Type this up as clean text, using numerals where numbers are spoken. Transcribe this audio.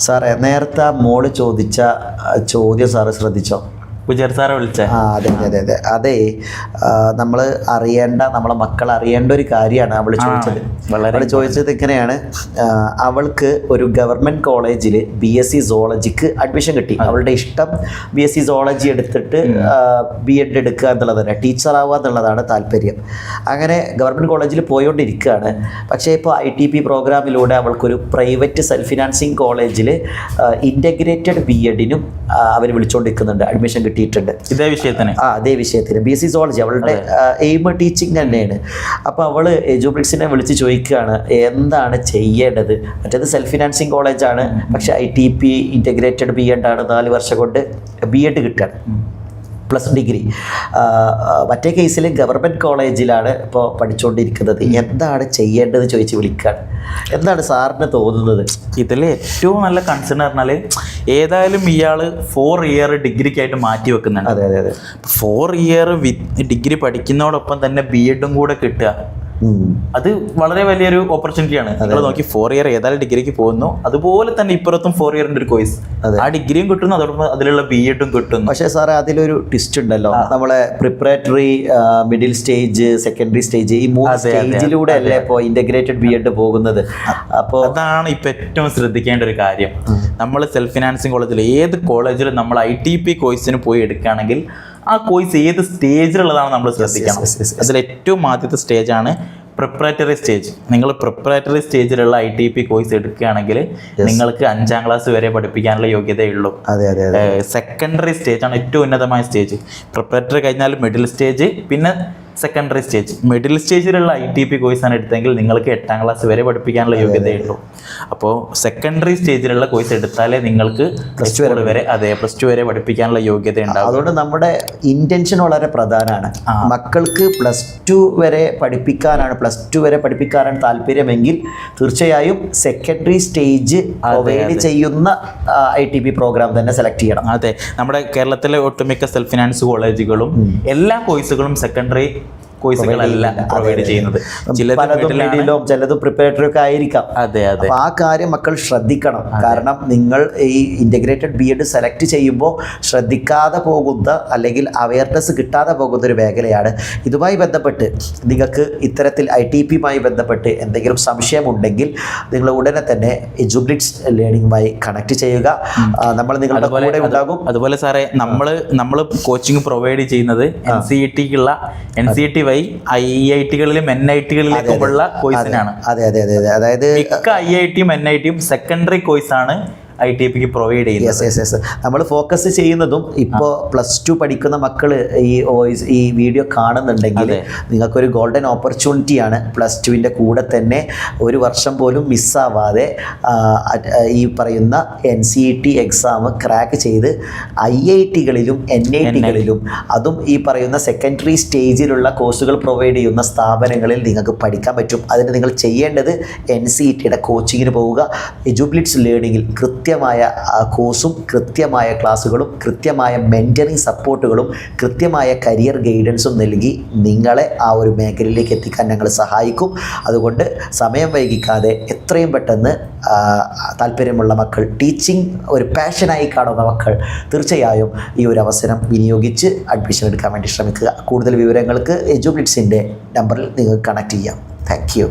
സാറേ നേരത്തെ മോള് ചോദിച്ച ചോദ്യം സാറ് ശ്രദ്ധിച്ചോ? സാറെ വിളിച്ച അതെ അതെ അതെ അതെ നമ്മൾ അറിയേണ്ട, നമ്മളെ മക്കൾ അറിയേണ്ട ഒരു കാര്യമാണ് അവൾ ചോദിച്ചത്. അവൾ ചോദിച്ചത് ഇങ്ങനെയാണ്, അവൾക്ക് ഒരു ഗവൺമെൻറ് കോളേജിൽ BSc സോളജിക്ക് അഡ്മിഷൻ കിട്ടി. അവളുടെ ഇഷ്ടം BSc സോളജി എടുത്തിട്ട് B.Ed എടുക്കുക എന്നുള്ളതല്ല, ടീച്ചർ ആവുക എന്നുള്ളതാണ് താല്പര്യം. അങ്ങനെ ഗവൺമെൻറ് കോളേജിൽ പോയോണ്ടിരിക്കുകയാണ്. പക്ഷേ ഇപ്പോൾ ITP പ്രോഗ്രാമിലൂടെ അവൾക്കൊരു പ്രൈവറ്റ് സെൽഫ് ഫിനാൻസിങ് കോളേജിൽ ഇൻ്റഗ്രേറ്റഡ് B.Edനും അവർ വിളിച്ചുകൊണ്ടിരിക്കുന്നുണ്ട്, അഡ്മിഷൻ കിട്ടിയിട്ടുണ്ട്. ഇതേ വിഷയത്തിന് അതേ വിഷയത്തിന് BSc സോളജി അവളുടെ എയിം ടീച്ചിങ് തന്നെയാണ്. അപ്പോൾ അവൾ എജുബ്ലിറ്റ്സിനെ വിളിച്ച് ചോദിക്കുകയാണ് എന്താണ് ചെയ്യേണ്ടത്. മറ്റേത് സെൽഫ് ഫിനാൻസിങ് കോളേജാണ്, പക്ഷേ ITP ഇൻ്റഗ്രേറ്റഡ് B.Ed ആണ്, 4 വർഷം കൊണ്ട് B.Ed കിട്ടുകയാണ്, പ്ലസ് ഡിഗ്രി. മറ്റേ കേസിൽ ഗവൺമെൻറ് കോളേജിലാണ് ഇപ്പോൾ പഠിച്ചുകൊണ്ടിരിക്കുന്നത്. എന്താണ് ചെയ്യേണ്ടത് ചോദിച്ച് വിളിക്കുകയാണ്. എന്താണ് സാറിന് തോന്നുന്നത്? ഇതിൽ ഏറ്റവും നല്ല കൺസേൺ പറഞ്ഞാൽ ഏതായാലും ഇയാൾ 4 ഇയർ ഡിഗ്രിക്കായിട്ട് മാറ്റി വെക്കുന്നുണ്ട്. അതെ അതെ അതെ 4 ഇയർ ഡിഗ്രി പഠിക്കുന്നതോടൊപ്പം തന്നെ B.Edഉം കൂടെ കിട്ടുക, അത് വളരെ വലിയൊരു ഓപ്പർച്യൂണിറ്റിയാണ്. നിങ്ങൾ നോക്കി 4 ഇയർ ഏതായാലും ഡിഗ്രിക്ക് പോകുന്നു, അതുപോലെ തന്നെ ഇപ്പുറത്തും 4 ഇയറിന്റെ ഒരു കോഴ്സ്, ആ ഡിഗ്രിയും കിട്ടുന്നു, അതോടൊപ്പം അതിലുള്ള B.Edഉം കിട്ടുന്നു. പക്ഷേ സാറേ അതിലൊരു ട്വിസ്റ്റ് ഉണ്ടല്ലോ, നമ്മളെ preparatory, middle stage, secondary stage, ഈ 3 സ്റ്റേജിലൂടെ അല്ലേ ഇപ്പോൾ ഇൻ്റഗ്രേറ്റഡ് B.Ed പോകുന്നത്. അപ്പോൾ അതാണ് ഇപ്പം ഏറ്റവും ശ്രദ്ധിക്കേണ്ട ഒരു കാര്യം. നമ്മൾ സെൽഫ് ഫിനാൻസിങ് കോളേജിൽ ഏത് കോളേജിലും നമ്മൾ ITP കോഴ്സിന് പോയി എടുക്കുകയാണെങ്കിൽ ആ കോഴ്സ് ഏത് സ്റ്റേജിലുള്ളതാണ് നമ്മൾ ശ്രദ്ധിക്കണം. അതിൽ ഏറ്റവും ആദ്യത്തെ സ്റ്റേജാണ് പ്രിപ്പറേറ്ററി സ്റ്റേജ്. നിങ്ങൾ പ്രിപ്പറേറ്ററി സ്റ്റേജിലുള്ള ITP കോഴ്സ് എടുക്കുകയാണെങ്കിൽ നിങ്ങൾക്ക് 5ാം ക്ലാസ് വരെ പഠിപ്പിക്കാനുള്ള യോഗ്യതയുള്ളൂ. സെക്കൻഡറി സ്റ്റേജാണ് ഏറ്റവും ഉന്നതമായ സ്റ്റേജ്. പ്രിപ്പറേറ്ററി കഴിഞ്ഞാൽ മിഡിൽ സ്റ്റേജ്, പിന്നെ സെക്കൻഡറി സ്റ്റേജ്. മിഡിൽ സ്റ്റേജിലുള്ള ITP കോഴ്സാണ് എടുത്തെങ്കിൽ നിങ്ങൾക്ക് 8ാം ക്ലാസ് വരെ പഠിപ്പിക്കാനുള്ള യോഗ്യതയുള്ളൂ. അപ്പോൾ സെക്കൻഡറി സ്റ്റേജിലുള്ള കോഴ്സ് എടുത്താലേ നിങ്ങൾക്ക് പ്ലസ് ടു വരെ പഠിപ്പിക്കാനുള്ള യോഗ്യത ഉണ്ടാവും. അതുകൊണ്ട് നമ്മുടെ ഇന്റൻഷൻ വളരെ പ്രധാനമാണ്. മക്കൾക്ക് +2 വരെ പഠിപ്പിക്കാനാണ് താല്പര്യമെങ്കിൽ തീർച്ചയായും സെക്കൻഡറി സ്റ്റേജ് പ്രൊവൈഡ് ചെയ്യുന്ന ITP പ്രോഗ്രാം തന്നെ സെലക്ട് ചെയ്യണം. അതെ, നമ്മുടെ കേരളത്തിലെ ഒട്ടുമിക്ക സെൽഫ് ഫിനാൻസ് കോളേജുകളും എല്ലാ കോഴ്സുകളും സെക്കൻഡറി കോഴ്സുകളല്ല പ്രൊവൈഡ് ചെയ്യുന്നത്. ചിലത് പ്രിപ്പറേറ്ററി ഒക്കെ ആയിരിക്കാം. അതെ അതെ, ആ കാര്യം മക്കൾ ശ്രദ്ധിക്കണം. കാരണം നിങ്ങൾ ഈ ഇൻ്റഗ്രേറ്റഡ് B.Ed സെലക്ട് ചെയ്യുമ്പോൾ ശ്രദ്ധിക്കാതെ പോകുന്ന, അല്ലെങ്കിൽ അവയർനെസ് കിട്ടാതെ പോകുന്ന ഒരു മേഖലയാണ്. ഇതുമായി ബന്ധപ്പെട്ട് നിങ്ങൾക്ക് ഇത്തരത്തിൽ ITPയുമായി ബന്ധപ്പെട്ട് എന്തെങ്കിലും സംശയമുണ്ടെങ്കിൽ നിങ്ങൾ ഉടനെ തന്നെ എജുബ്ലിറ്റ്സ് ലേണിംഗുമായി കണക്ട് ചെയ്യുക. നമ്മൾ നിങ്ങളുടെ കൂടെ ഉണ്ടാകും. അതുപോലെ സാറേ, നമ്മൾ കോച്ചിങ് പ്രൊവൈഡ് ചെയ്യുന്നത് NCET IIT-കളിലും NIT-കളിലേക്കും ഉള്ള കോഴ്സിനാണ്. അതെ അതെ അതെ അതായത് മിക്ക IIT-യും NIT-യും സെക്കൻഡറി കോഴ്സാണ് ITPക്ക് പ്രൊവൈഡ് ചെയ്യുന്നത്. നമ്മൾ ഫോക്കസ് ചെയ്യുന്നതും ഇപ്പോൾ +2 പഠിക്കുന്ന മക്കൾ ഈ വീഡിയോ കാണുന്നുണ്ടെങ്കിൽ നിങ്ങൾക്കൊരു ഗോൾഡൻ ഓപ്പർച്യൂണിറ്റിയാണ്. +2വിൻ്റെ കൂടെ തന്നെ 1 വർഷം പോലും മിസ്സാവാതെ ഈ പറയുന്ന NCET എക്സാം ക്രാക്ക് ചെയ്ത് IIT-കളിലും NIT-കളിലും, അതും ഈ പറയുന്ന സെക്കൻഡറി സ്റ്റേജിലുള്ള കോഴ്സുകൾ പ്രൊവൈഡ് ചെയ്യുന്ന സ്ഥാപനങ്ങളിൽ നിങ്ങൾക്ക് പഠിക്കാൻ പറ്റും. അതിന് നിങ്ങൾ ചെയ്യേണ്ടത് NCET-യുടെ കോച്ചിങ്ങിന് പോവുക. എജുബ്ലിറ്റ്സ് ലേണിംഗിൽ കൃത്യമായ കോഴ്സും കൃത്യമായ ക്ലാസ്സുകളും കൃത്യമായ മെൻറ്ററിങ് സപ്പോർട്ടുകളും കൃത്യമായ കരിയർ ഗൈഡൻസും നൽകി നിങ്ങളെ ആ ഒരു മേഖലയിലേക്ക് എത്തിക്കാൻ ഞങ്ങൾ സഹായിക്കും. അതുകൊണ്ട് സമയം വൈകിക്കാതെ എത്രയും പെട്ടെന്ന് താല്പര്യമുള്ള മക്കൾ, ടീച്ചിങ് ഒരു പാഷനായി കാണുന്ന മക്കൾ തീർച്ചയായും ഈ ഒരു അവസരം വിനിയോഗിച്ച് അഡ്മിഷൻ എടുക്കാൻ വേണ്ടി ശ്രമിക്കുക. കൂടുതൽ വിവരങ്ങൾക്ക് എജുബ്ലിറ്റ്സിൻ്റെ നമ്പറിൽ നിങ്ങൾക്ക് കണക്ട് ചെയ്യാം. Thank you.